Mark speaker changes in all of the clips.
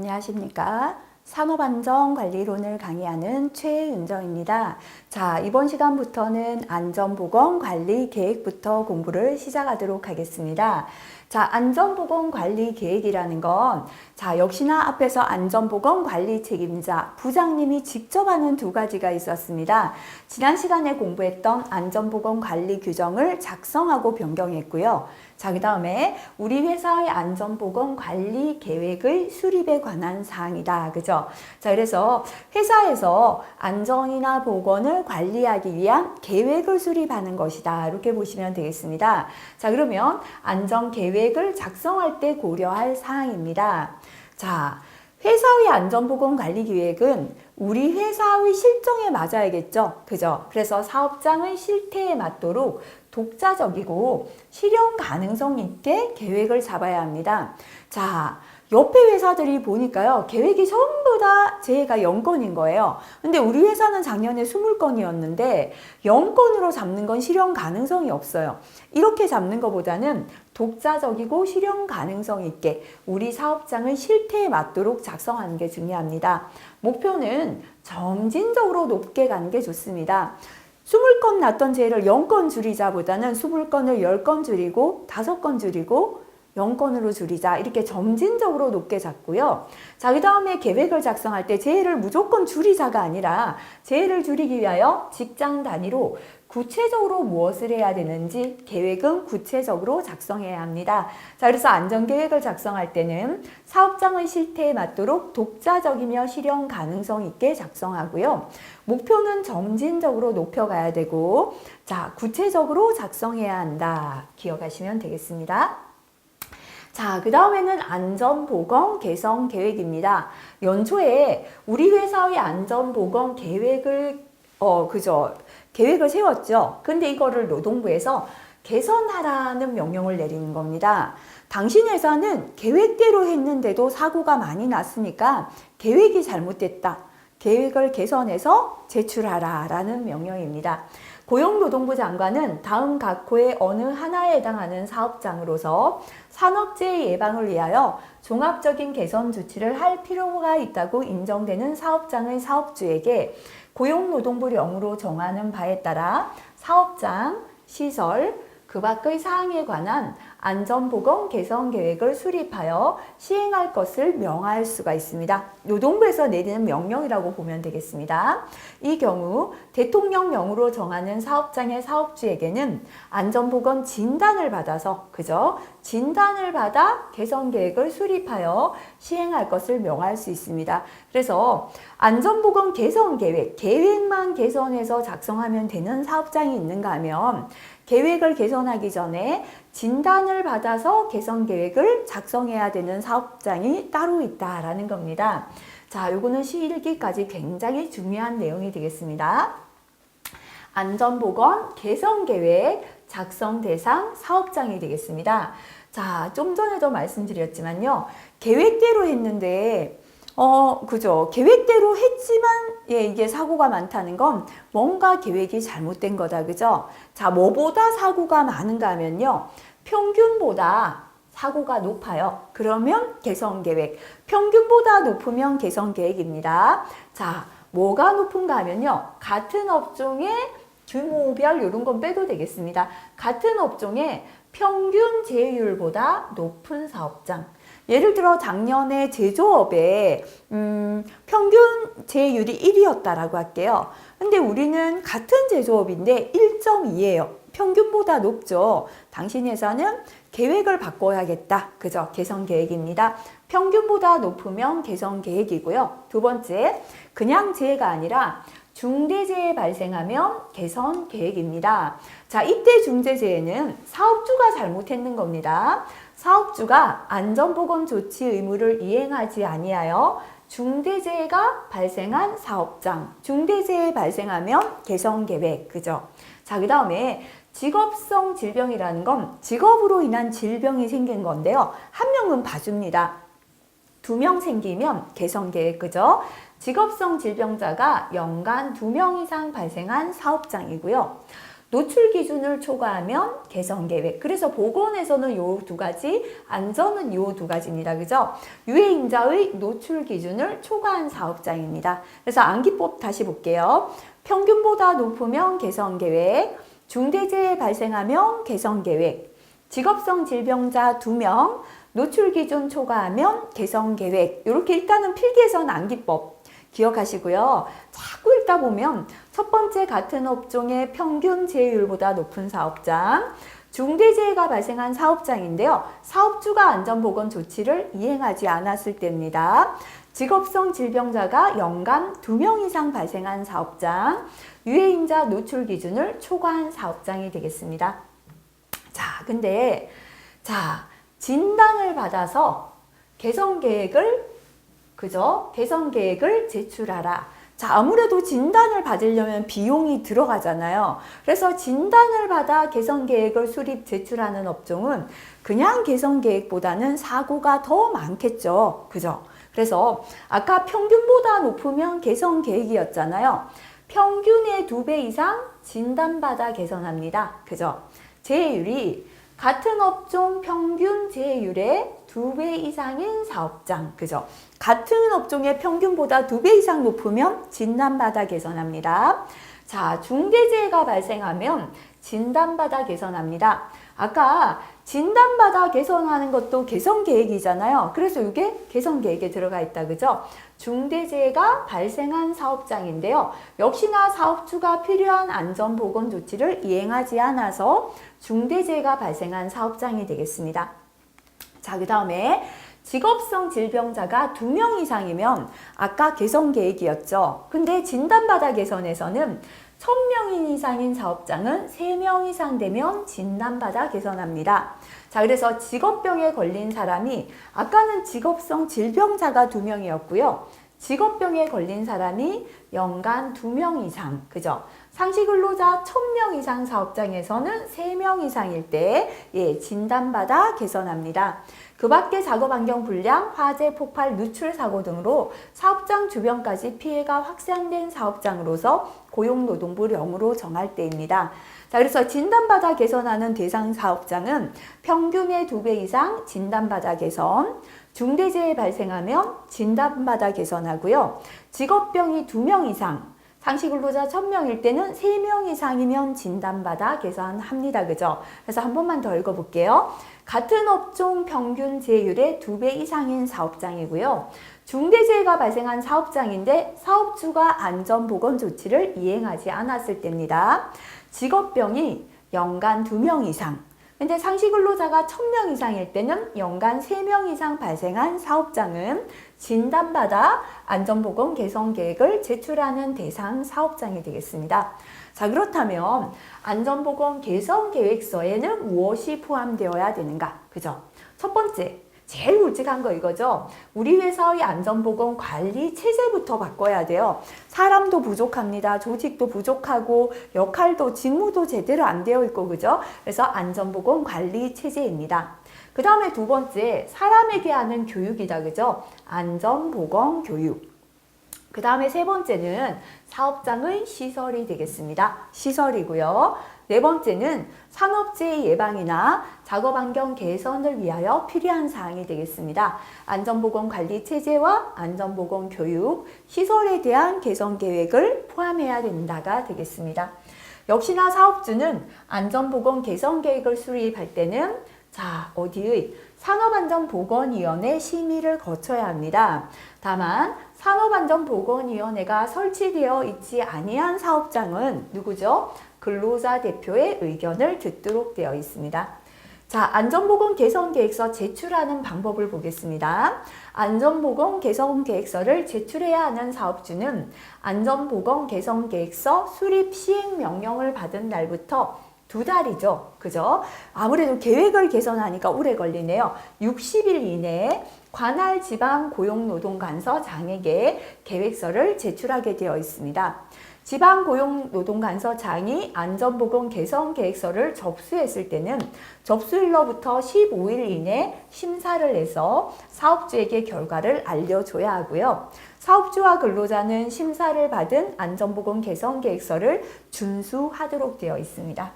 Speaker 1: 안녕하십니까. 산업안전관리론을 강의하는 최은정입니다. 자, 이번 시간부터는 안전보건관리계획부터 공부를 시작하도록 하겠습니다. 자, 안전보건관리계획이라는 건 역시나 앞에서 안전보건관리 책임자, 부장님이 직접 하는 두 가지가 있었습니다. 지난 시간에 공부했던 안전보건관리 규정을 작성하고 변경했고요. 자, 그 다음에 우리 회사의 안전보건관리 계획의 수립에 관한 사항이다. 그죠? 자, 그래서 회사에서 안전이나 보건을 관리하기 위한 계획을 수립하는 것이다. 이렇게 보시면 되겠습니다. 자, 그러면 안전계획을 작성할 때 고려할 사항입니다. 자, 회사의 안전보건관리계획은 우리 회사의 실정에 맞아야겠죠. 그죠? 그래서 사업장의 실태에 맞도록 독자적이고 실현 가능성 있게 계획을 잡아야 합니다. 자, 옆에 회사들이 보니까요, 계획이 전부 다 제가 0건인 거예요. 근데 우리 회사는 작년에 20건이었는데 0건으로 잡는 건 실현 가능성이 없어요. 이렇게 잡는 것보다는 독자적이고 실현 가능성 있게 우리 사업장의 실태에 맞도록 작성하는 게 중요합니다. 목표는 점진적으로 높게 가는 게 좋습니다. 20건 났던 죄를 0건 줄이자보다는 20건을 10건 줄이고 5건 줄이고 0건으로 줄이자, 이렇게 점진적으로 높게 잡고요. 자, 그 다음에 계획을 작성할 때 재해를 무조건 줄이자가 아니라 재해를 줄이기 위하여 직장 단위로 구체적으로 무엇을 해야 되는지 계획은 구체적으로 작성해야 합니다. 자, 그래서 안전계획을 작성할 때는 사업장의 실태에 맞도록 독자적이며 실현 가능성 있게 작성하고요. 목표는 점진적으로 높여가야 되고, 자, 구체적으로 작성해야 한다. 기억하시면 되겠습니다. 자, 그 다음에는 안전보건 개선 계획입니다. 연초에 우리 회사의 안전보건 계획을 계획을 세웠죠. 근데 이거를 노동부에서 개선하라는 명령을 내리는 겁니다. 당신 회사는 계획대로 했는데도 사고가 많이 났으니까 계획이 잘못됐다. 계획을 개선해서 제출하라 라는 명령입니다. 고용노동부 장관은 다음 각 호의 어느 하나에 해당하는 사업장으로서 산업재해 예방을 위하여 종합적인 개선 조치를 할 필요가 있다고 인정되는 사업장의 사업주에게 고용노동부령으로 정하는 바에 따라 사업장, 시설, 그 밖의 사항에 관한 안전보건 개선 계획을 수립하여 시행할 것을 명할 수가 있습니다. 노동부에서 내리는 명령이라고 보면 되겠습니다. 이 경우 대통령령으로 정하는 사업장의 사업주에게는 안전보건 진단을 받아서, 진단을 받아 개선 계획을 수립하여 시행할 것을 명할 수 있습니다. 그래서 안전보건 개선 계획만 개선해서 작성하면 되는 사업장이 있는가 하면 계획을 개선하기 전에 진단을 받아서 개선 계획을 작성해야 되는 사업장이 따로 있다라는 겁니다. 자, 요거는 시1기까지 굉장히 중요한 내용이 되겠습니다. 안전보건 개선 계획 작성 대상 사업장이 되겠습니다. 자, 좀 전에도 말씀드렸지만요. 계획대로 했는데 계획대로 했지만, 이게 사고가 많다는 건 뭔가 계획이 잘못된 거다. 그죠? 자, 뭐보다 사고가 많은가 하면요. 평균보다 사고가 높아요. 그러면 개선계획. 평균보다 높으면 개선계획입니다. 자, 뭐가 높은가 하면요. 같은 업종의 규모별 이런 건 빼도 되겠습니다. 같은 업종의 평균 제휴율보다 높은 사업장. 예를 들어 작년에 제조업에 평균 제휴율이 1이었다라고 할게요. 근데 우리는 같은 제조업인데 1.2예요. 평균보다 높죠. 당신 회사는 계획을 바꿔야겠다. 그죠? 개선 계획입니다. 평균보다 높으면 개선 계획이고요. 두 번째, 그냥 재해가 아니라 중대재해 발생하면 개선 계획입니다. 자, 이때 중대재해는 사업주가 잘못했는 겁니다. 사업주가 안전보건 조치 의무를 이행하지 아니하여 중대재해가 발생한 사업장, 중대재해 발생하면 개선 계획, 그죠? 자, 그 다음에 직업성 질병이라는 건 직업으로 인한 질병이 생긴 건데요. 한 명은 봐줍니다. 2명 생기면 개선 계획, 그죠? 직업성 질병자가 연간 2명 이상 발생한 사업장이고요. 노출 기준을 초과하면 개선 계획. 그래서 보건에서는 요 두 가지, 안전은 요 두 가지입니다. 그죠? 유해인자의 노출 기준을 초과한 사업장입니다. 그래서 암기법 다시 볼게요. 평균보다 높으면 개선 계획, 중대재해 발생하면 개선 계획, 직업성 질병자 2명, 노출 기준 초과하면 개선 계획. 이렇게 일단은 필기에서는 암기법 기억하시고요. 자꾸 읽다 보면 첫 번째 같은 업종의 평균 재해율보다 높은 사업장, 중대재해가 발생한 사업장인데요. 사업주가 안전보건 조치를 이행하지 않았을 때입니다. 직업성 질병자가 연간 2명 이상 발생한 사업장, 유해인자 노출 기준을 초과한 사업장이 되겠습니다. 자, 근데 진단을 받아서 개선 계획을 제출하라. 자, 아무래도 진단을 받으려면 비용이 들어가잖아요. 그래서 진단을 받아 개선 계획을 수립 제출하는 업종은 그냥 개선 계획보다는 사고가 더 많겠죠. 그죠? 그래서 아까 평균보다 높으면 개선 계획이었잖아요. 평균의 2배 이상 진단받아 개선합니다. 그죠? 재해율이 같은 업종 평균 재해율의 2배 이상인 사업장. 그죠? 같은 업종의 평균보다 2배 이상 높으면 진단받아 개선합니다. 자, 중대재해가 발생하면 진단받아 개선합니다. 아까 진단받아 개선하는 것도 개선 계획이잖아요. 그래서 이게 개선 계획에 들어가 있다. 그죠? 중대재해가 발생한 사업장인데요. 역시나 사업주가 필요한 안전보건 조치를 이행하지 않아서 중대재해가 발생한 사업장이 되겠습니다. 자, 그 다음에 직업성 질병자가 2명 이상이면 아까 개선 계획이었죠. 근데 진단받아 개선에서는 1000명 이상인 사업장은 3명 이상 되면 진단받아 개선합니다. 자, 그래서 직업병에 걸린 사람이 아까는 직업성 질병자가 2명이었고요. 직업병에 걸린 사람이 연간 2명 이상, 그죠? 상시근로자 1000명 이상 사업장에서는 3명 이상일 때 진단받아 개선합니다. 그 밖에 작업환경 불량, 화재, 폭발, 누출 사고 등으로 사업장 주변까지 피해가 확산된 사업장으로서 고용노동부령으로 정할 때입니다. 자, 그래서 진단받아 개선하는 대상 사업장은 평균의 2배 이상 진단받아 개선, 중대재해 발생하면 진단받아 개선하고요. 직업병이 2명 이상, 상시근로자 1000명일 때는 3명 이상이면 진단받아 개선합니다. 그죠? 그래서 한 번만 더 읽어볼게요. 같은 업종 평균 재해율의 2배 이상인 사업장이고요. 중대재해가 발생한 사업장인데 사업주가 안전보건 조치를 이행하지 않았을 때입니다. 직업병이 연간 2명 이상, 근데 상시근로자가 1000명 이상일 때는 연간 3명 이상 발생한 사업장은 진단받아 안전보건 개선 계획을 제출하는 대상 사업장이 되겠습니다. 자, 그렇다면 안전보건 개선 계획서에는 무엇이 포함되어야 되는가? 그죠? 첫 번째, 제일 굵직한 거 이거죠. 우리 회사의 안전보건 관리 체제부터 바꿔야 돼요. 사람도 부족합니다. 조직도 부족하고 역할도 직무도 제대로 안 되어 있고, 그죠? 그래서 안전보건 관리 체제입니다. 그 다음에 두 번째, 사람에게 하는 교육이다. 그죠? 안전보건 교육. 그 다음에 세 번째는 사업장의 시설이 되겠습니다. 시설이고요. 네 번째는 산업재해 예방이나 작업환경 개선을 위하여 필요한 사항이 되겠습니다. 안전보건 관리 체제와 안전보건 교육, 시설에 대한 개선 계획을 포함해야 된다가 되겠습니다. 역시나 사업주는 안전보건 개선 계획을 수립할 때는 어디의 산업안전보건위원회 심의를 거쳐야 합니다. 다만 산업안전보건위원회가 설치되어 있지 아니한 사업장은 누구죠? 근로자 대표의 의견을 듣도록 되어 있습니다. 자, 안전보건 개선 계획서 제출하는 방법을 보겠습니다. 안전보건 개선 계획서를 제출해야 하는 사업주는 안전보건 개선 계획서 수립 시행 명령을 받은 날부터 2달이죠. 그죠? 아무래도 계획을 개선하니까 오래 걸리네요. 60일 이내에 관할 지방 고용노동관서 장에게 계획서를 제출하게 되어 있습니다. 지방고용노동간서장이 안전보건 개선 계획서를 접수했을 때는 접수일로부터 15일 이내 심사를 해서 사업주에게 결과를 알려줘야 하고요. 사업주와 근로자는 심사를 받은 안전보건 개선 계획서를 준수하도록 되어 있습니다.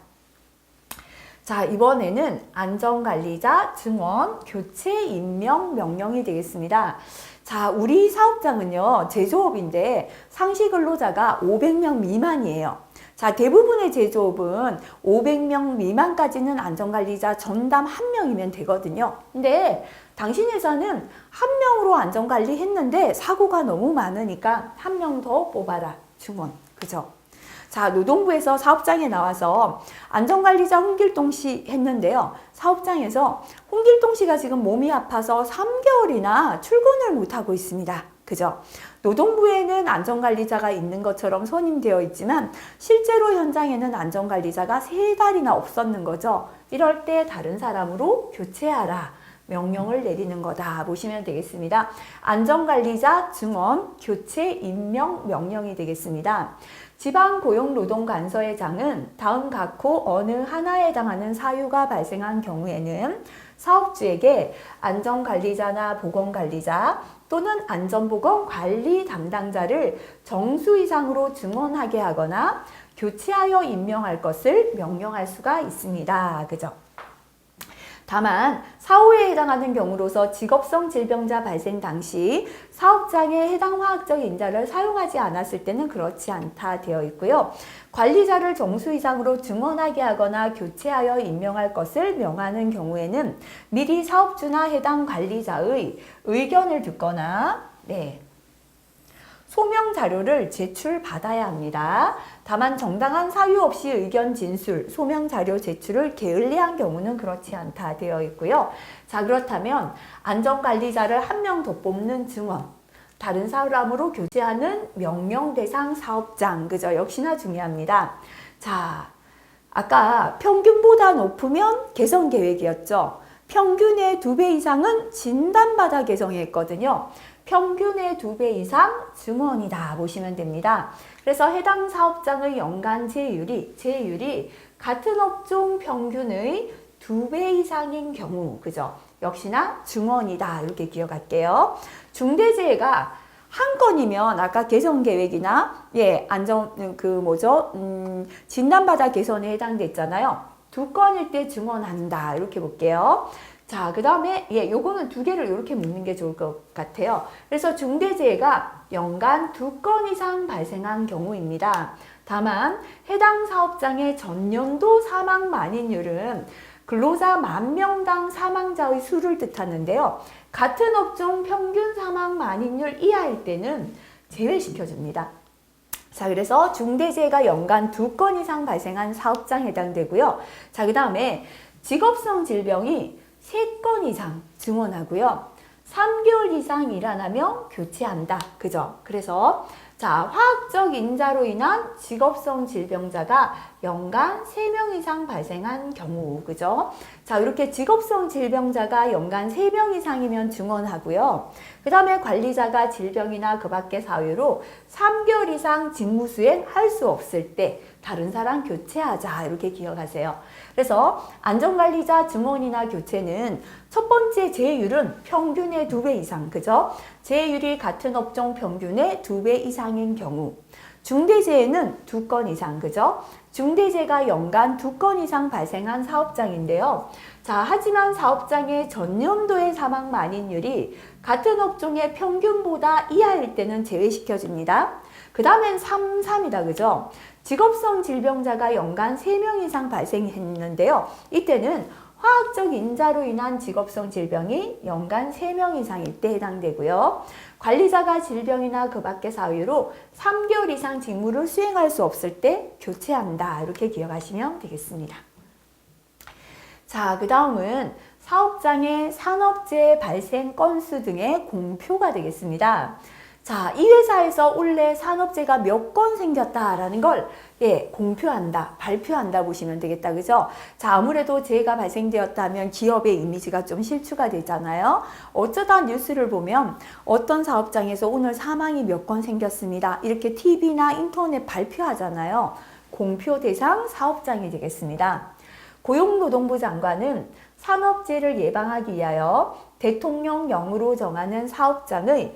Speaker 1: 자, 이번에는 안전관리자 증원 교체 임명 명령이 되겠습니다. 자, 우리 사업장은요, 제조업인데 상시 근로자가 500명 미만이에요. 자, 대부분의 제조업은 500명 미만까지는 안전관리자 전담 1명이면 되거든요. 근데 당신 회사는 1명으로 안전관리 했는데 사고가 너무 많으니까 1명 더 뽑아라. 증원. 그죠? 자, 노동부에서 사업장에 나와서 안전관리자 홍길동 씨 했는데요. 사업장에서 홍길동 씨가 지금 몸이 아파서 3개월이나 출근을 못하고 있습니다. 그죠? 노동부에는 안전관리자가 있는 것처럼 선임되어 있지만 실제로 현장에는 안전관리자가 3달이나 없었는 거죠. 이럴 때 다른 사람으로 교체하라. 명령을 내리는 거다 보시면 되겠습니다. 안전관리자 증원, 교체, 임명 명령이 되겠습니다. 지방고용노동간서의 장은 다음 각호 어느 하나에 해당하는 사유가 발생한 경우에는 사업주에게 안전관리자나 보건관리자 또는 안전보건관리 담당자를 정수 이상으로 증원하게 하거나 교체하여 임명할 것을 명령할 수가 있습니다. 그죠? 다만 사후에 해당하는 경우로서 직업성 질병자 발생 당시 사업장에 해당 화학적 인자를 사용하지 않았을 때는 그렇지 않다 되어 있고요. 관리자를 정수 이상으로 증원하게 하거나 교체하여 임명할 것을 명하는 경우에는 미리 사업주나 해당 관리자의 의견을 듣거나 소명 자료를 제출받아야 합니다. 다만 정당한 사유 없이 의견 진술, 소명 자료 제출을 게을리한 경우는 그렇지 않다 되어 있고요. 자, 그렇다면 안전관리자를 1명 더 뽑는 증원, 다른 사람으로 교체하는 명령 대상 사업장, 그죠? 역시나 중요합니다. 자, 아까 평균보다 높으면 개선 계획이었죠. 평균의 2배 이상은 진단받아 개선했거든요. 평균의 2배 이상 증원이다 보시면 됩니다. 그래서 해당 사업장의 연간 제휴율이 같은 업종 평균의 2배 이상인 경우, 그죠? 역시나 증원이다 이렇게 기억할게요. 중대재해가 한 건이면 아까 개선 계획이나 진단받아 개선에 해당됐잖아요. 2건일 때 증원한다 이렇게 볼게요. 자, 그 다음에 요거는 2개를 이렇게 묶는 게 좋을 것 같아요. 그래서 중대재해가 연간 2건 이상 발생한 경우입니다. 다만 해당 사업장의 전년도 사망 만인율은 근로자 10,000명당 사망자의 수를 뜻하는데요. 같은 업종 평균 사망 만인율 이하일 때는 제외시켜줍니다. 자, 그래서 중대재해가 연간 2건 이상 발생한 사업장 해당되고요. 자, 그 다음에 직업성 질병이 3건 이상 증원하고요. 3개월 이상 일 안 하면 교체한다. 그죠? 그래서 자, 화학적 인자로 인한 직업성 질병자가 연간 3명 이상 발생한 경우, 그죠? 자, 이렇게 직업성 질병자가 연간 3명 이상이면 증원하고요. 그 다음에 관리자가 질병이나 그 밖의 사유로 3개월 이상 직무 수행 할 수 없을 때 다른 사람 교체하자 이렇게 기억하세요. 그래서 안전관리자 증원이나 교체는 첫 번째 제휴율은 평균의 2배 이상, 그죠? 제휴율이 같은 업종 평균의 2배 이상인 경우. 중대재해는 2건 이상, 그죠? 중대재해가 연간 2건 이상 발생한 사업장인데요. 자, 하지만 사업장의 전년도의 사망 만인율이 같은 업종의 평균보다 이하일 때는 제외시켜줍니다. 그 다음엔 3이다, 그죠? 직업성 질병자가 연간 3명 이상 발생했는데요. 이때는 화학적 인자로 인한 직업성 질병이 연간 3명 이상일 때 해당되고요. 관리자가 질병이나 그 밖의 사유로 3개월 이상 직무를 수행할 수 없을 때 교체한다. 이렇게 기억하시면 되겠습니다. 자, 그 다음은 사업장의 산업재해 발생 건수 등의 공표가 되겠습니다. 자, 이 회사에서 올해 산업재해가 몇 건 생겼다라는 걸 공표한다, 발표한다 보시면 되겠다. 그죠? 자, 아무래도 재해가 발생되었다면 기업의 이미지가 좀 실추가 되잖아요. 어쩌다 뉴스를 보면 어떤 사업장에서 오늘 사망이 몇 건 생겼습니다. 이렇게 TV나 인터넷 발표하잖아요. 공표 대상 사업장이 되겠습니다. 고용노동부 장관은 산업재해를 예방하기 위하여 대통령령으로 정하는 사업장의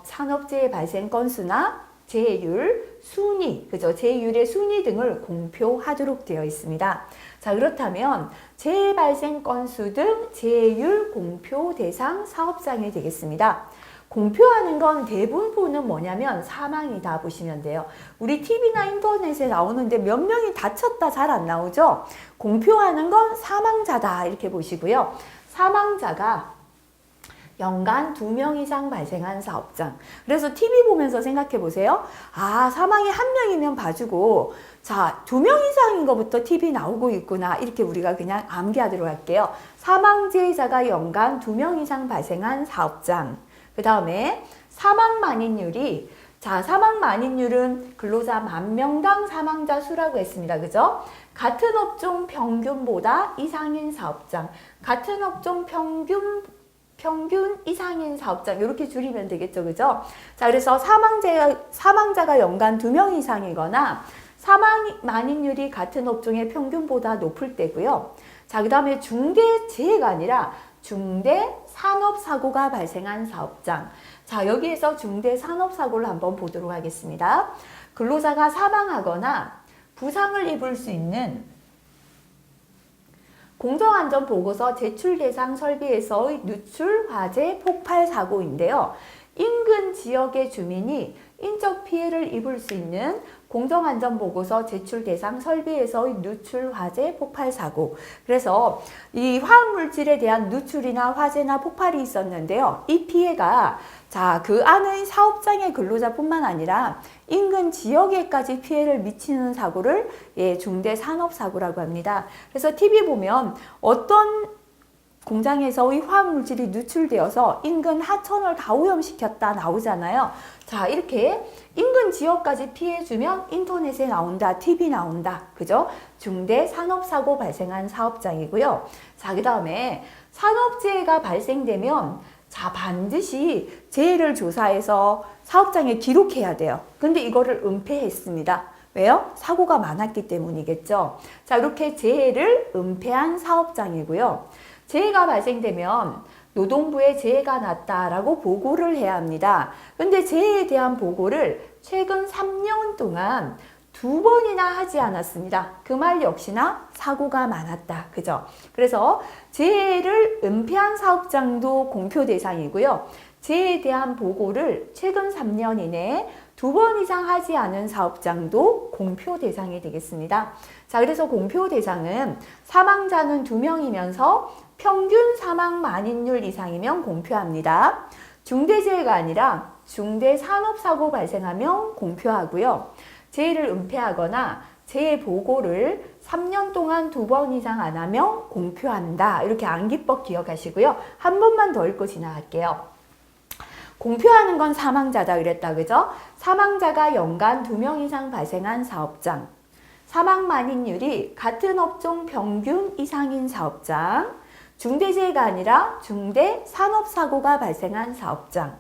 Speaker 1: 산업재해 발생 건수나 재해율, 순위, 그죠? 재해율의 순위 등을 공표하도록 되어 있습니다. 자, 그렇다면 재해 발생 건수 등 재해율 공표 대상 사업장이 되겠습니다. 공표하는 건 대부분은 뭐냐면 사망이다 보시면 돼요. 우리 TV나 인터넷에 나오는데 몇 명이 다쳤다 잘 안 나오죠? 공표하는 건 사망자다 이렇게 보시고요. 사망자가 연간 2명 이상 발생한 사업장. 그래서 TV 보면서 생각해 보세요. 아, 사망이 1명이면 봐주고, 자, 2명 이상인 것부터 TV 나오고 있구나. 이렇게 우리가 그냥 암기하도록 할게요. 사망재해자가 연간 2명 이상 발생한 사업장. 그 다음에 사망 만인율이, 자, 사망 만인율은 근로자 10,000명당 사망자 수라고 했습니다. 그죠? 같은 업종 평균보다 이상인 사업장. 같은 업종 평균 이상인 사업장 이렇게 줄이면 되겠죠. 그죠? 자, 그래서 사망자가 연간 2명 이상이거나 사망 만인율이 같은 업종의 평균보다 높을 때고요. 자, 그 다음에 중대재해가 아니라 중대산업사고가 발생한 사업장. 자, 여기에서 중대산업사고를 한번 보도록 하겠습니다. 근로자가 사망하거나 부상을 입을 수 있는 공정안전보고서 제출 대상 설비에서의 누출, 화재, 폭발 사고인데요. 인근 지역의 주민이 인적 피해를 입을 수 있는 공정안전보고서 제출 대상 설비에서의 누출, 화재, 폭발 사고. 그래서 이 화학물질에 대한 누출이나 화재나 폭발이 있었는데요. 이 피해가 자, 그 안의 사업장의 근로자뿐만 아니라 인근 지역에까지 피해를 미치는 사고를 중대산업사고라고 합니다. 그래서 TV 보면 어떤 공장에서의 화학물질이 누출되어서 인근 하천을 다 오염시켰다 나오잖아요. 자, 이렇게 인근 지역까지 피해주면 인터넷에 나온다, TV 나온다. 그죠? 중대산업사고 발생한 사업장이고요. 자, 그 다음에 산업재해가 발생되면 자, 반드시 재해를 조사해서 사업장에 기록해야 돼요. 근데 이거를 은폐했습니다. 왜요? 사고가 많았기 때문이겠죠. 자, 이렇게 재해를 은폐한 사업장이고요. 재해가 발생되면 노동부에 재해가 났다라고 보고를 해야 합니다. 근데 재해에 대한 보고를 최근 3년 동안 2번이나 하지 않았습니다. 그 말 역시나 사고가 많았다. 그죠? 그래서 재해를 은폐한 사업장도 공표 대상이고요. 재해에 대한 보고를 최근 3년 이내에 2번 이상 하지 않은 사업장도 공표 대상이 되겠습니다. 자, 그래서 공표 대상은 사망자는 2명이면서 평균 사망 만인율 이상이면 공표합니다. 중대재해가 아니라 중대산업사고 발생하면 공표하고요. 재해를 은폐하거나 재해 보고를 3년 동안 2번 이상 안 하면 공표한다. 이렇게 암기법 기억하시고요. 한 번만 더 읽고 지나갈게요. 공표하는 건 사망자다 그랬다. 그죠? 사망자가 연간 2명 이상 발생한 사업장. 사망 만인율이 같은 업종 평균 이상인 사업장. 중대재해가 아니라 중대산업사고가 발생한 사업장.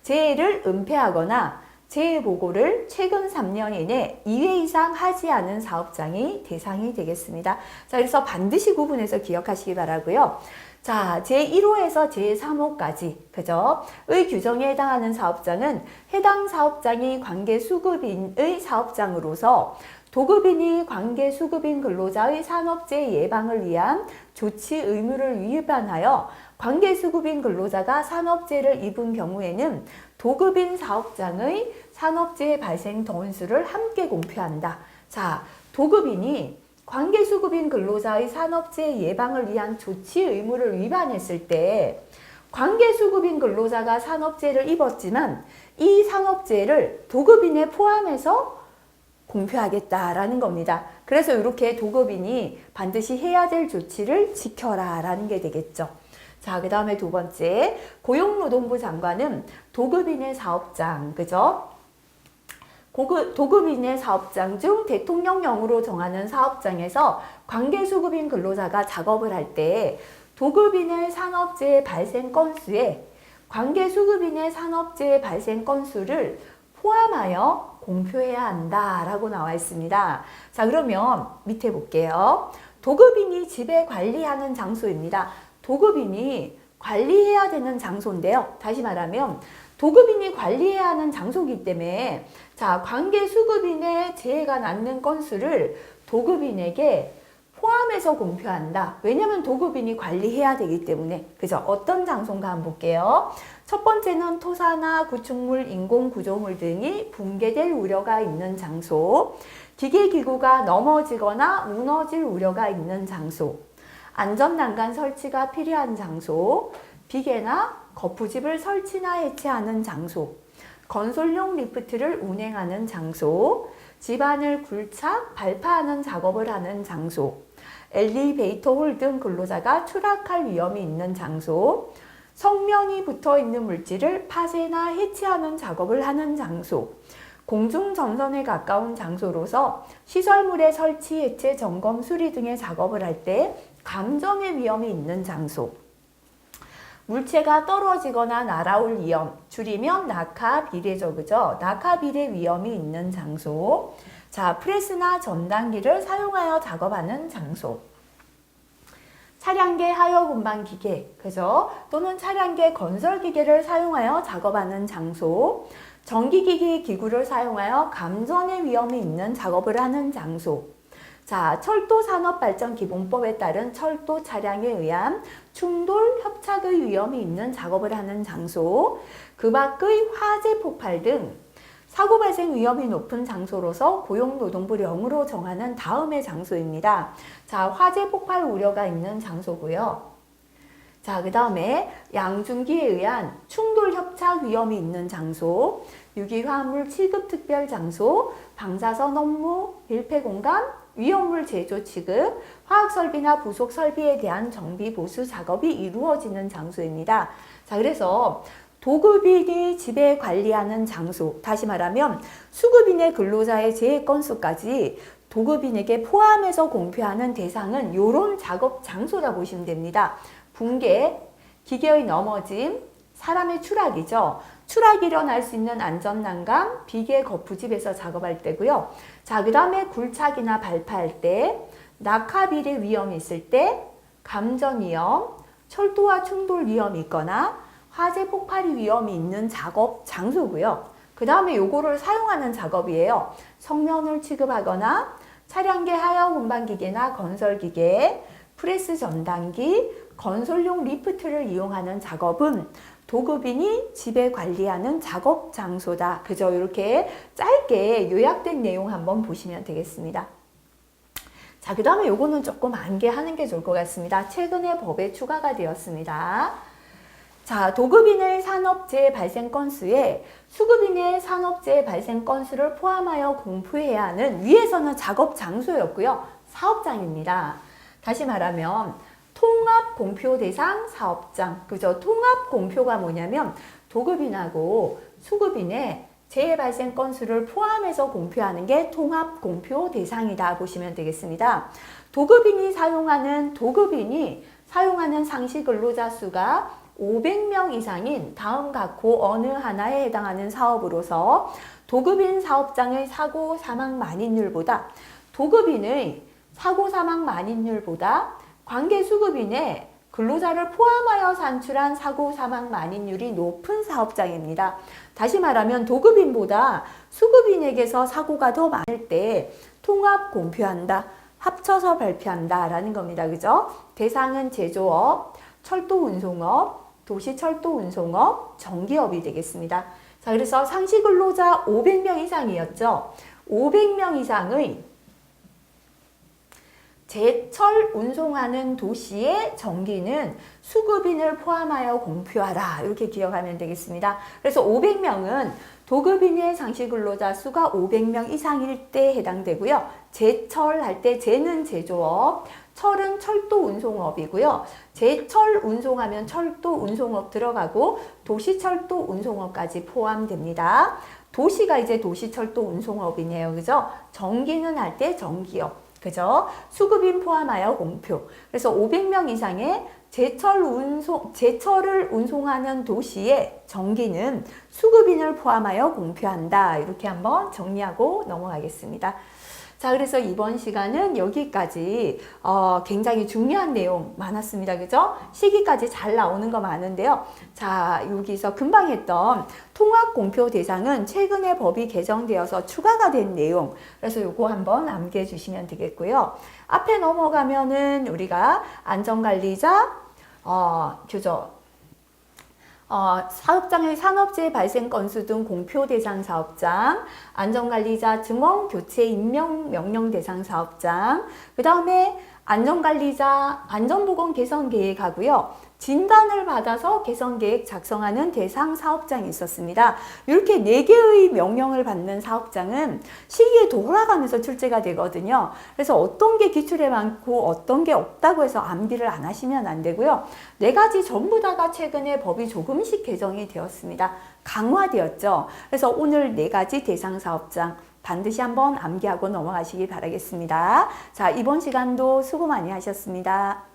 Speaker 1: 재해를 은폐하거나 재해 보고를 최근 3년 이내 2회 이상 하지 않은 사업장이 대상이 되겠습니다. 자, 그래서 반드시 구분해서 기억하시기 바라고요. 자, 제1호에서 제3호까지 그죠? 의 규정에 해당하는 사업장은 해당 사업장이 관계수급인의 사업장으로서 도급인이 관계수급인 근로자의 산업재해 예방을 위한 조치 의무를 위반하여 관계수급인 근로자가 산업재해를 입은 경우에는 도급인 사업장의 산업재해 발생 건수를 함께 공표한다. 자, 도급인이 관계수급인 근로자의 산업재해 예방을 위한 조치 의무를 위반했을 때 관계수급인 근로자가 산업재해를 입었지만 이 산업재해를 도급인에 포함해서 공표하겠다라는 겁니다. 그래서 이렇게 도급인이 반드시 해야 될 조치를 지켜라 라는 게 되겠죠. 자, 그 다음에 두 번째, 고용노동부 장관은 도급인의 사업장, 그죠? 도급인의 사업장 중 대통령령으로 정하는 사업장에서 관계수급인 근로자가 작업을 할 때 도급인의 산업재해 발생 건수에 관계수급인의 산업재해 발생 건수를 포함하여 공표해야 한다라고 나와 있습니다. 자, 그러면 밑에 볼게요. 도급인이 집에 관리하는 장소입니다. 도급인이 관리해야 되는 장소인데요. 다시 말하면 도급인이 관리해야 하는 장소이기 때문에 자, 관계수급인의 재해가 낳는 건수를 도급인에게 포함해서 공표한다. 왜냐하면 도급인이 관리해야 되기 때문에. 그죠? 어떤 장소인가 한번 볼게요. 첫 번째는 토사나 구축물, 인공구조물 등이 붕괴될 우려가 있는 장소, 기계기구가 넘어지거나 무너질 우려가 있는 장소, 안전난간 설치가 필요한 장소, 비계나 거푸집을 설치나 해체하는 장소, 건설용 리프트를 운행하는 장소, 집안을 굴착, 발파하는 작업을 하는 장소, 엘리베이터 홀 등 근로자가 추락할 위험이 있는 장소, 성면이 붙어있는 물질을 파쇄나 해체하는 작업을 하는 장소, 공중전선에 가까운 장소로서 시설물의 설치, 해체, 점검, 수리 등의 작업을 할 때 감전의 위험이 있는 장소, 물체가 떨어지거나 날아올 위험, 줄이면 낙하 비례죠, 그죠? 낙하 비례 위험이 있는 장소. 자, 프레스나 전단기를 사용하여 작업하는 장소. 차량계 하역 운반 기계, 그죠? 또는 차량계 건설 기계를 사용하여 작업하는 장소. 전기기기 기구를 사용하여 감전의 위험이 있는 작업을 하는 장소. 자, 철도산업발전기본법에 따른 철도 차량에 의한 충돌, 협착의 위험이 있는 작업을 하는 장소, 그 밖의 화재 폭발 등 사고 발생 위험이 높은 장소로서 고용노동부령으로 정하는 다음의 장소입니다. 자, 화재 폭발 우려가 있는 장소고요. 자, 그 다음에 양중기에 의한 충돌 협착 위험이 있는 장소, 유기화합물 취급 특별 장소, 방사선 업무, 밀폐 공간, 위험물 제조 취급, 화학설비나 부속 설비에 대한 정비 보수 작업이 이루어지는 장소입니다. 자, 그래서 도급인이 집에 관리하는 장소, 다시 말하면 수급인의 근로자의 재해 건수까지 도급인에게 포함해서 공표하는 대상은 이런 작업 장소라 보시면 됩니다. 붕괴, 기계의 넘어짐, 사람의 추락이죠. 추락이 일어날 수 있는 안전난간, 비계 거푸집에서 작업할 때고요. 자, 그 다음에 굴착이나 발파할 때, 낙하 비례 위험이 있을 때, 감전 위험, 철도와 충돌 위험이 있거나 화재 폭발 위험이 있는 작업 장소고요. 그 다음에 요거를 사용하는 작업이에요. 성면을 취급하거나 차량계 하역 운반기계나 건설기계, 프레스 전단기, 건설용 리프트를 이용하는 작업은 도급인이 집에 관리하는 작업 장소다. 그죠? 이렇게 짧게 요약된 내용 한번 보시면 되겠습니다. 자, 그 다음에 요거는 조금 암기하는 게 좋을 것 같습니다. 최근에 법에 추가가 되었습니다. 자, 도급인의 산업재해 발생 건수에 수급인의 산업재해 발생 건수를 포함하여 공표해야 하는 위에서는 작업 장소였고요. 사업장입니다. 다시 말하면 통합 공표 대상 사업장. 그죠? 통합 공표가 뭐냐면 도급인하고 수급인의 재해 발생 건수를 포함해서 공표하는 게 통합 공표 대상이다 보시면 되겠습니다. 도급인이 사용하는 상시 근로자 수가 500명 이상인 다음 각호 어느 하나에 해당하는 사업으로서 도급인 사업장의 사고 사망 만인율보다 도급인의 사고 사망 만인율보다 관계 수급인의 근로자를 포함하여 산출한 사고 사망 만인율이 높은 사업장입니다. 다시 말하면 도급인보다 수급인에게서 사고가 더 많을 때 통합 공표한다, 합쳐서 발표한다 라는 겁니다. 그죠? 대상은 제조업, 철도 운송업, 도시철도 운송업, 전기업이 되겠습니다. 자, 그래서 상시 근로자 500명 이상이었죠. 500명 이상의 제철 운송하는 도시의 전기는 수급인을 포함하여 공표하라. 이렇게 기억하면 되겠습니다. 그래서 500명은 도급인의 상시 근로자 수가 500명 이상일 때 해당되고요. 제철 할 때 제는 제조업, 철은 철도 운송업이고요. 제철 운송하면 철도 운송업 들어가고 도시철도 운송업까지 포함됩니다. 도시가 이제 도시철도 운송업이네요. 그죠? 전기는 할 때 전기업. 그죠? 수급인 포함하여 공표. 그래서 500명 이상의 제철을 운송하는 도시의 전기는 수급인을 포함하여 공표한다. 이렇게 한번 정리하고 넘어가겠습니다. 자, 그래서 이번 시간은 여기까지 굉장히 중요한 내용 많았습니다. 그죠? 시기까지 잘 나오는 거 많은데요. 자, 여기서 금방 했던 통합공표 대상은 최근에 법이 개정되어서 추가가 된 내용. 그래서 요거 한번 암기해 주시면 되겠고요. 앞에 넘어가면은 우리가 안전관리자, 교조, 사업장의 산업재해 발생 건수 등 공표 대상 사업장, 안전관리자 증원 교체 임명 명령 대상 사업장, 그 다음에 안전관리자 안전보건 개선 계획하고요. 진단을 받아서 개선 계획 작성하는 대상 사업장이 있었습니다. 이렇게 4개의 명령을 받는 사업장은 시기에 돌아가면서 출제가 되거든요. 그래서 어떤 게 기출에 많고 어떤 게 없다고 해서 암기를 안 하시면 안 되고요. 4가지 전부 다가 최근에 법이 조금씩 개정이 되었습니다. 강화되었죠. 그래서 오늘 4가지 대상 사업장 반드시 한번 암기하고 넘어가시기 바라겠습니다. 자, 이번 시간도 수고 많이 하셨습니다.